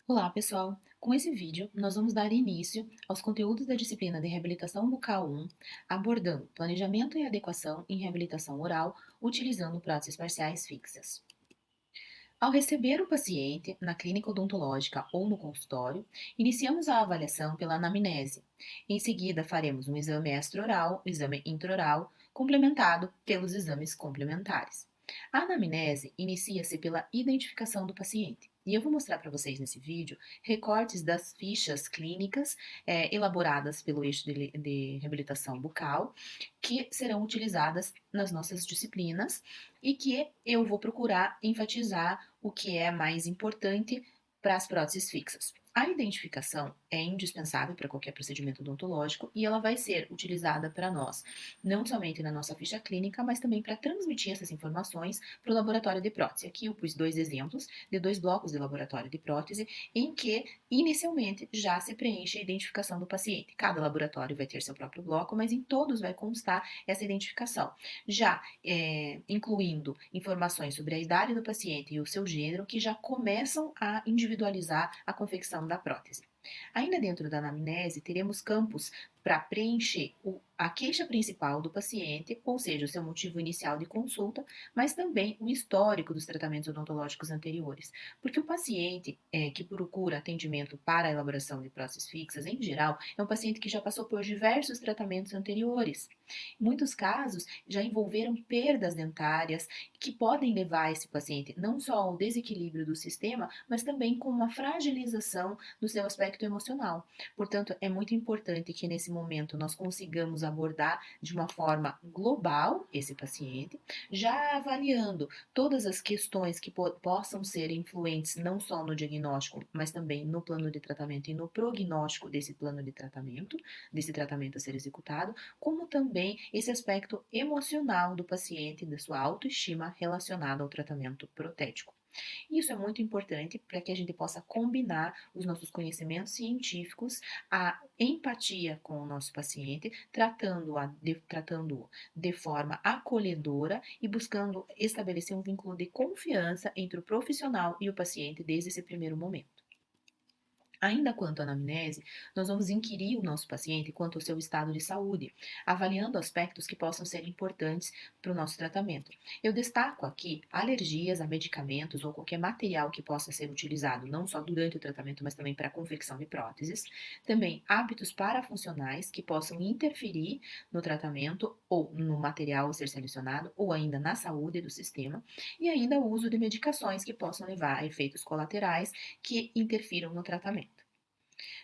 Olá, pessoal! Com esse vídeo, nós vamos dar início aos conteúdos da disciplina de Reabilitação Bucal 1, abordando planejamento e adequação em reabilitação oral, utilizando próteses parciais fixas. Ao receber o paciente na clínica odontológica ou no consultório, iniciamos a avaliação pela anamnese. Em seguida, faremos um exame extra-oral, exame intraoral, complementado pelos exames complementares. A anamnese inicia-se pela identificação do paciente. E eu vou mostrar para vocês nesse vídeo recortes das fichas clínicas elaboradas pelo eixo de reabilitação bucal, que serão utilizadas nas nossas disciplinas e que eu vou procurar enfatizar o que é mais importante para as próteses fixas. A identificação é indispensável para qualquer procedimento odontológico e ela vai ser utilizada para nós, não somente na nossa ficha clínica, mas também para transmitir essas informações para o laboratório de prótese. Aqui eu pus dois exemplos de dois blocos de laboratório de prótese em que inicialmente já se preenche a identificação do paciente. Cada laboratório vai ter seu próprio bloco, mas em todos vai constar essa identificação. Já incluindo informações sobre a idade do paciente e o seu gênero, que já começam a individualizar a confecção da prótese. Ainda dentro da anamnese, teremos campos para preencher a queixa principal do paciente, ou seja, o seu motivo inicial de consulta, mas também o histórico dos tratamentos odontológicos anteriores. Porque o paciente que procura atendimento para a elaboração de próteses fixas, em geral, é um paciente que já passou por diversos tratamentos anteriores. Em muitos casos, já envolveram perdas dentárias que podem levar esse paciente não só ao desequilíbrio do sistema, mas também com uma fragilização do seu aspecto emocional. Portanto, é muito importante que nesse momento nós consigamos abordar de uma forma global esse paciente, já avaliando todas as questões que possam ser influentes não só no diagnóstico, mas também no plano de tratamento e no prognóstico desse tratamento a ser executado, como também esse aspecto emocional do paciente, da sua autoestima relacionada ao tratamento protético. Isso é muito importante para que a gente possa combinar os nossos conhecimentos científicos, a empatia com o nosso paciente, tratando-o de forma acolhedora e buscando estabelecer um vínculo de confiança entre o profissional e o paciente desde esse primeiro momento. Ainda quanto à anamnese, nós vamos inquirir o nosso paciente quanto ao seu estado de saúde, avaliando aspectos que possam ser importantes para o nosso tratamento. Eu destaco aqui alergias a medicamentos ou qualquer material que possa ser utilizado, não só durante o tratamento, mas também para a confecção de próteses. Também hábitos parafuncionais que possam interferir no tratamento ou no material a ser selecionado, ou ainda na saúde do sistema. E ainda o uso de medicações que possam levar a efeitos colaterais que interfiram no tratamento.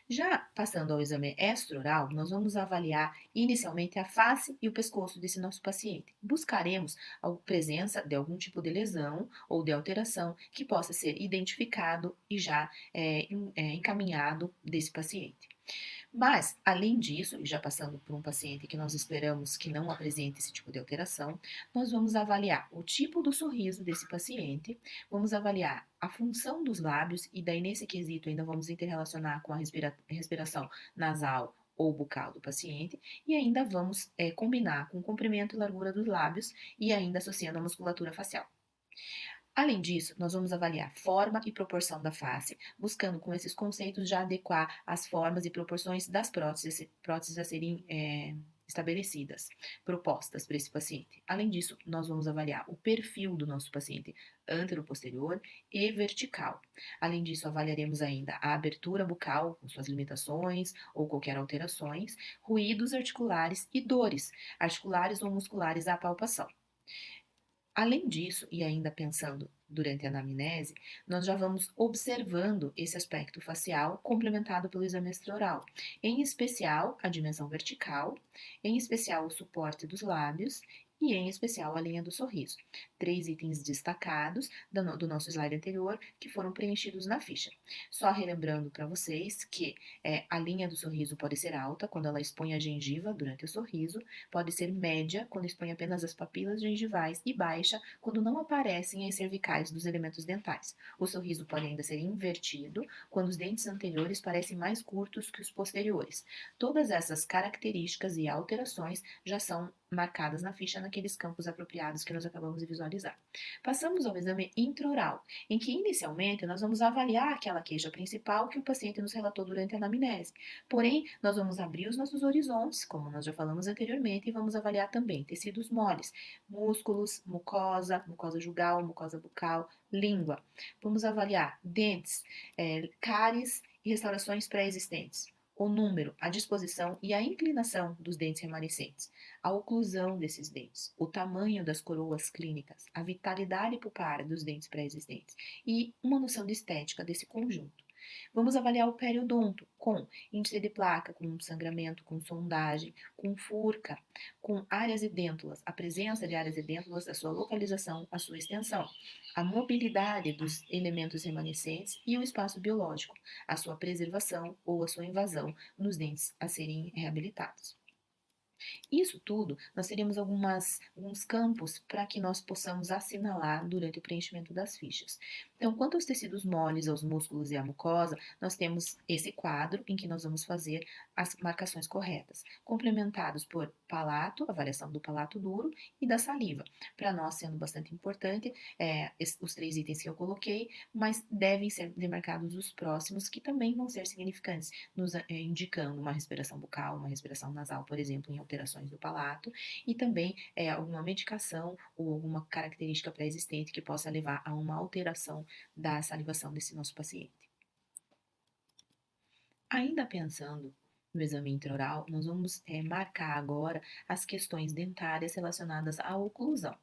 Já passando ao exame extra-oral, nós vamos avaliar inicialmente a face e o pescoço desse nosso paciente. Buscaremos a presença de algum tipo de lesão ou de alteração que possa ser identificado e já encaminhado desse paciente. Mas, além disso, e já passando por um paciente que nós esperamos que não apresente esse tipo de alteração, nós vamos avaliar o tipo do sorriso desse paciente, vamos avaliar a função dos lábios, e daí nesse quesito ainda vamos interrelacionar com a respiração nasal ou bucal do paciente, e ainda vamos combinar com o comprimento e largura dos lábios e ainda associando a musculatura facial. Além disso, nós vamos avaliar forma e proporção da face, buscando com esses conceitos já adequar as formas e proporções das próteses a serem estabelecidas, propostas para esse paciente. Além disso, nós vamos avaliar o perfil do nosso paciente antero-posterior e vertical. Além disso, avaliaremos ainda a abertura bucal, com suas limitações ou qualquer alterações, ruídos articulares e dores articulares ou musculares à palpação. Além disso, e ainda pensando durante a anamnese, nós já vamos observando esse aspecto facial complementado pelo exame extraoral, em especial a dimensão vertical, em especial o suporte dos lábios e em especial a linha do sorriso. 3 itens destacados do nosso slide anterior que foram preenchidos na ficha. Só relembrando para vocês que a linha do sorriso pode ser alta quando ela expõe a gengiva durante o sorriso, pode ser média quando expõe apenas as papilas gengivais e baixa quando não aparecem as cervicais dos elementos dentais. O sorriso pode ainda ser invertido quando os dentes anteriores parecem mais curtos que os posteriores. Todas essas características e alterações já são marcadas na ficha naqueles campos apropriados que nós acabamos de visualizar. visualizar. Passamos ao exame intraoral, em que inicialmente nós vamos avaliar aquela queixa principal que o paciente nos relatou durante a anamnese. Porém, nós vamos abrir os nossos horizontes, como nós já falamos anteriormente, e vamos avaliar também tecidos moles, músculos, mucosa, mucosa jugal, mucosa bucal, língua. Vamos avaliar dentes, cáries e restaurações pré-existentes. O número, a disposição e a inclinação dos dentes remanescentes, a oclusão desses dentes, o tamanho das coroas clínicas, a vitalidade pulpar dos dentes pré-existentes e uma noção de estética desse conjunto. Vamos avaliar o periodonto com índice de placa, com sangramento, com sondagem, com furca, com áreas edêntulas, a presença de áreas edêntulas, a sua localização, a sua extensão, a mobilidade dos elementos remanescentes e o espaço biológico, a sua preservação ou a sua invasão nos dentes a serem reabilitados. Isso tudo, nós teríamos alguns campos para que nós possamos assinalar durante o preenchimento das fichas. Então, quanto aos tecidos moles, aos músculos e à mucosa, nós temos esse quadro em que nós vamos fazer as marcações corretas, complementados por palato, avaliação do palato duro e da saliva. Para nós, sendo bastante importante, os 3 itens que eu coloquei, mas devem ser demarcados os próximos, que também vão ser significantes, nos indicando uma respiração bucal, uma respiração nasal, por exemplo, em alterações do palato, e também alguma medicação ou alguma característica pré-existente que possa levar a uma alteração da salivação desse nosso paciente. Ainda pensando no exame intraoral, nós vamos marcar agora as questões dentárias relacionadas à oclusão.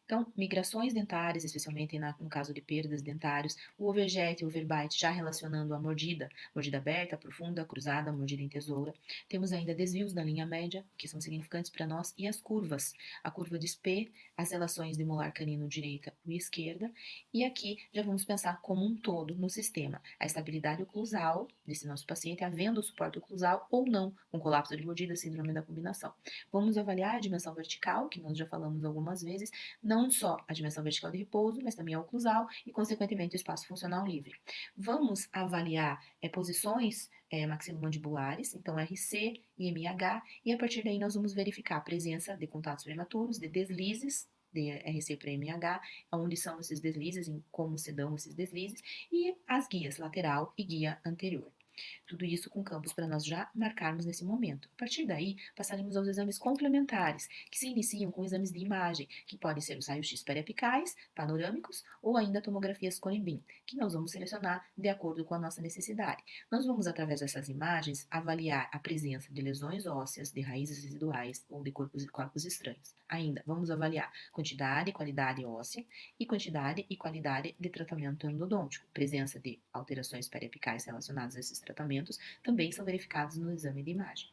Então, migrações dentárias, especialmente no caso de perdas dentários, o overjet e o overbite já relacionando a mordida aberta, profunda, cruzada, mordida em tesoura. Temos ainda desvios da linha média, que são significantes para nós, e as curvas, a curva de Spee, as relações de molar canino direita e esquerda, e aqui já vamos pensar como um todo no sistema, a estabilidade oclusal desse nosso paciente, havendo suporte oclusal ou não, com colapso de mordida, síndrome da combinação. Vamos avaliar a dimensão vertical, que nós já falamos algumas vezes, não só a dimensão vertical de repouso, mas também a oclusal e, consequentemente, o espaço funcional livre. Vamos avaliar posições maxilomandibulares, então RC e MH, e a partir daí nós vamos verificar a presença de contatos prematuros, de deslizes, de RC para MH, onde são esses deslizes, em como se dão esses deslizes, e as guias lateral e guia anterior. Tudo isso com campos para nós já marcarmos nesse momento. A partir daí, passaremos aos exames complementares, que se iniciam com exames de imagem, que podem ser os raios-x periapicais, panorâmicos ou ainda tomografias Conimbin, que nós vamos selecionar de acordo com a nossa necessidade. Nós vamos, através dessas imagens, avaliar a presença de lesões ósseas, de raízes residuais ou de corpos estranhos. Ainda, vamos avaliar quantidade e qualidade óssea e quantidade e qualidade de tratamento endodôntico. Presença de alterações periapicais relacionadas a esses tratamentos também são verificados no exame de imagem.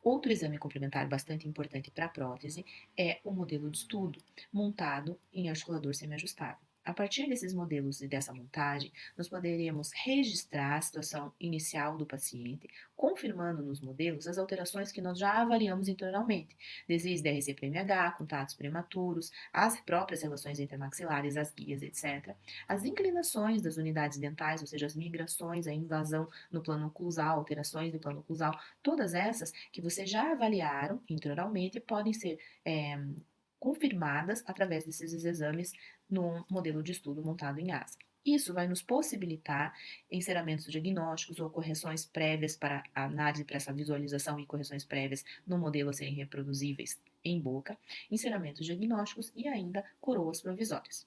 Outro exame complementar bastante importante para a prótese é o modelo de estudo, montado em articulador semiajustável. A partir desses modelos e dessa montagem, nós poderemos registrar a situação inicial do paciente, confirmando nos modelos as alterações que nós já avaliamos internamente, desde DRC para MH, contatos prematuros, as próprias relações intermaxilares, as guias, etc., as inclinações das unidades dentais, ou seja, as migrações, a invasão no plano oclusal, alterações do plano oclusal, todas essas que vocês já avaliaram intraoralmente podem ser confirmadas através desses exames no modelo de estudo montado em ASA. Isso vai nos possibilitar encerramentos diagnósticos ou correções prévias para a análise, para essa visualização e correções prévias no modelo a serem reproduzíveis em boca, encerramentos diagnósticos e ainda coroas provisórias.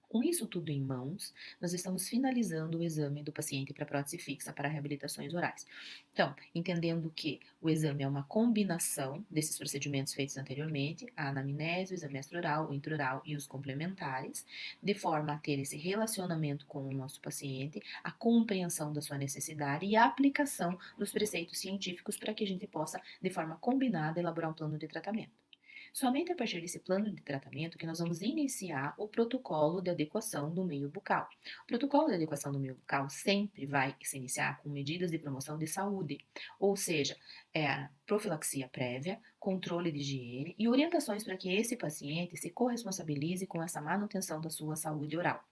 Com isso tudo em mãos, nós estamos finalizando o exame do paciente para prótese fixa para reabilitações orais. Então, entendendo que o exame é uma combinação desses procedimentos feitos anteriormente, a anamnese, o exame extraoral, o intraoral e os complementares, de forma a ter esse relacionamento com o nosso paciente, a compreensão da sua necessidade e a aplicação dos preceitos científicos para que a gente possa, de forma combinada, elaborar um plano de tratamento. Somente a partir desse plano de tratamento que nós vamos iniciar o protocolo de adequação do meio bucal. O protocolo de adequação do meio bucal sempre vai se iniciar com medidas de promoção de saúde, ou seja, profilaxia prévia, controle de higiene e orientações para que esse paciente se corresponsabilize com essa manutenção da sua saúde oral.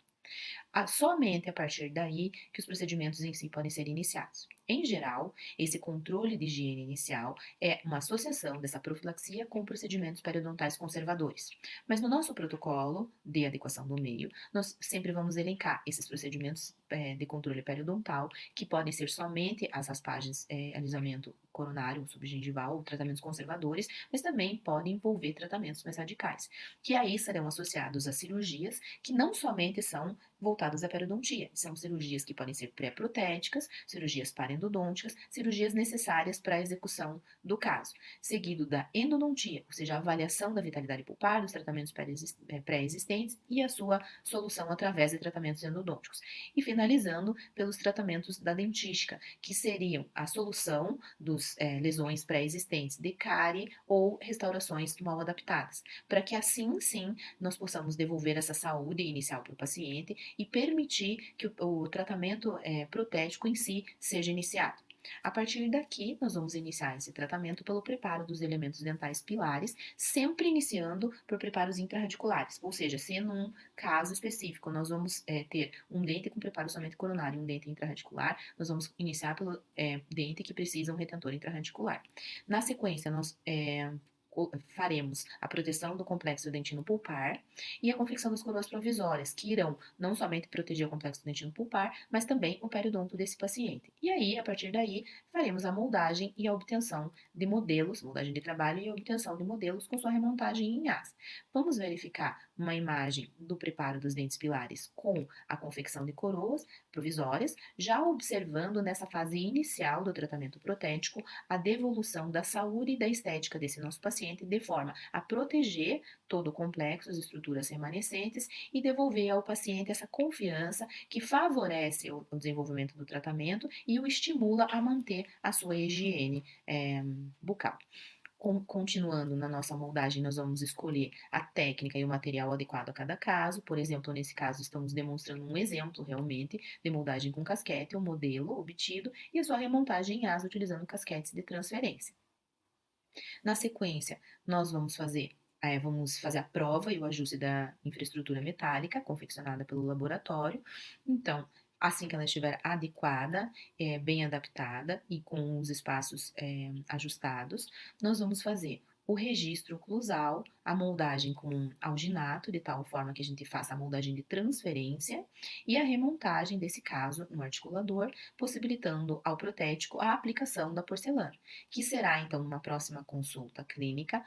Somente a partir daí que os procedimentos em si podem ser iniciados. Em geral, esse controle de higiene inicial é uma associação dessa profilaxia com procedimentos periodontais conservadores. Mas no nosso protocolo de adequação do meio, nós sempre vamos elencar esses procedimentos de controle periodontal, que podem ser somente as raspagens, alisamento coronário, subgengival, ou tratamentos conservadores, mas também podem envolver tratamentos mais radicais, que aí serão associados a cirurgias que não somente são voltadas à periodontia, são cirurgias que podem ser pré-protéticas, cirurgias parendodônticas, cirurgias necessárias para a execução do caso, seguido da endodontia, ou seja, a avaliação da vitalidade pulpar, dos tratamentos pré-existentes e a sua solução através de tratamentos endodônticos. E finalizando pelos tratamentos da dentística, que seriam a solução dos lesões pré-existentes de cárie ou restaurações mal adaptadas, para que assim sim nós possamos devolver essa saúde inicial para o paciente e permitir que o tratamento protético em si seja iniciado. A partir daqui, nós vamos iniciar esse tratamento pelo preparo dos elementos dentais pilares, sempre iniciando por preparos intrarradiculares, ou seja, se num caso específico nós vamos ter um dente com preparo somente coronário e um dente intrarradicular, nós vamos iniciar pelo dente que precisa um retentor intrarradicular. Na sequência, nós faremos a proteção do complexo dentino pulpar e a confecção das coroas provisórias, que irão não somente proteger o complexo dentino pulpar, mas também o periodonto desse paciente. E aí, a partir daí, faremos a moldagem e a obtenção de modelos, moldagem de trabalho e a obtenção de modelos com sua remontagem em aço. Vamos verificar uma imagem do preparo dos dentes pilares com a confecção de coroas provisórias, já observando nessa fase inicial do tratamento protético a devolução da saúde e da estética desse nosso paciente, de forma a proteger todo o complexo, as estruturas remanescentes e devolver ao paciente essa confiança que favorece o desenvolvimento do tratamento e o estimula a manter a sua higiene bucal. Continuando na nossa moldagem, nós vamos escolher a técnica e o material adequado a cada caso. Por exemplo, nesse caso, estamos demonstrando um exemplo realmente de moldagem com casquete, o modelo obtido e a sua remontagem em asa utilizando casquetes de transferência. Na sequência, nós vamos fazer a prova e o ajuste da infraestrutura metálica confeccionada pelo laboratório. Então, assim que ela estiver adequada, bem adaptada e com os espaços ajustados, nós vamos fazer o registro oclusal, a moldagem com alginato, de tal forma que a gente faça a moldagem de transferência, e a remontagem desse caso no articulador, possibilitando ao protético a aplicação da porcelana, que será então numa próxima consulta clínica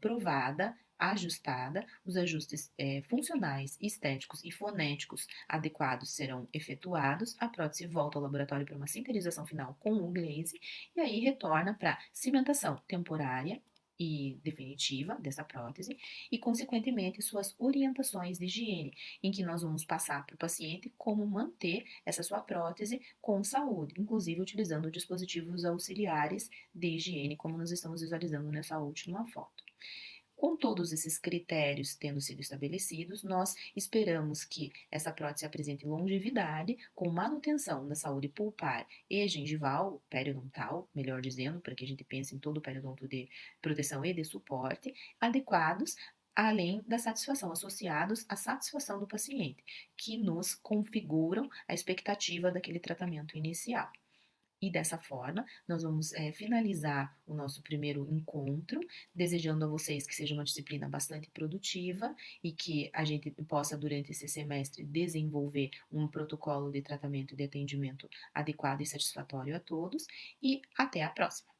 provada, ajustada, os ajustes funcionais, estéticos e fonéticos adequados serão efetuados, a prótese volta ao laboratório para uma sinterização final com o glaze e aí retorna para cimentação temporária e definitiva dessa prótese e, consequentemente, suas orientações de higiene, em que nós vamos passar para o paciente como manter essa sua prótese com saúde, inclusive utilizando dispositivos auxiliares de higiene, como nós estamos visualizando nessa última foto. Com todos esses critérios tendo sido estabelecidos, nós esperamos que essa prótese apresente longevidade, com manutenção da saúde pulpar e gengival, periodontal, melhor dizendo, para que a gente pense em todo o periodonto de proteção e de suporte, adequados, além da satisfação, associados à satisfação do paciente, que nos configuram a expectativa daquele tratamento inicial. E dessa forma, nós vamos finalizar o nosso primeiro encontro, desejando a vocês que seja uma disciplina bastante produtiva e que a gente possa, durante esse semestre, desenvolver um protocolo de tratamento e de atendimento adequado e satisfatório a todos. E até a próxima!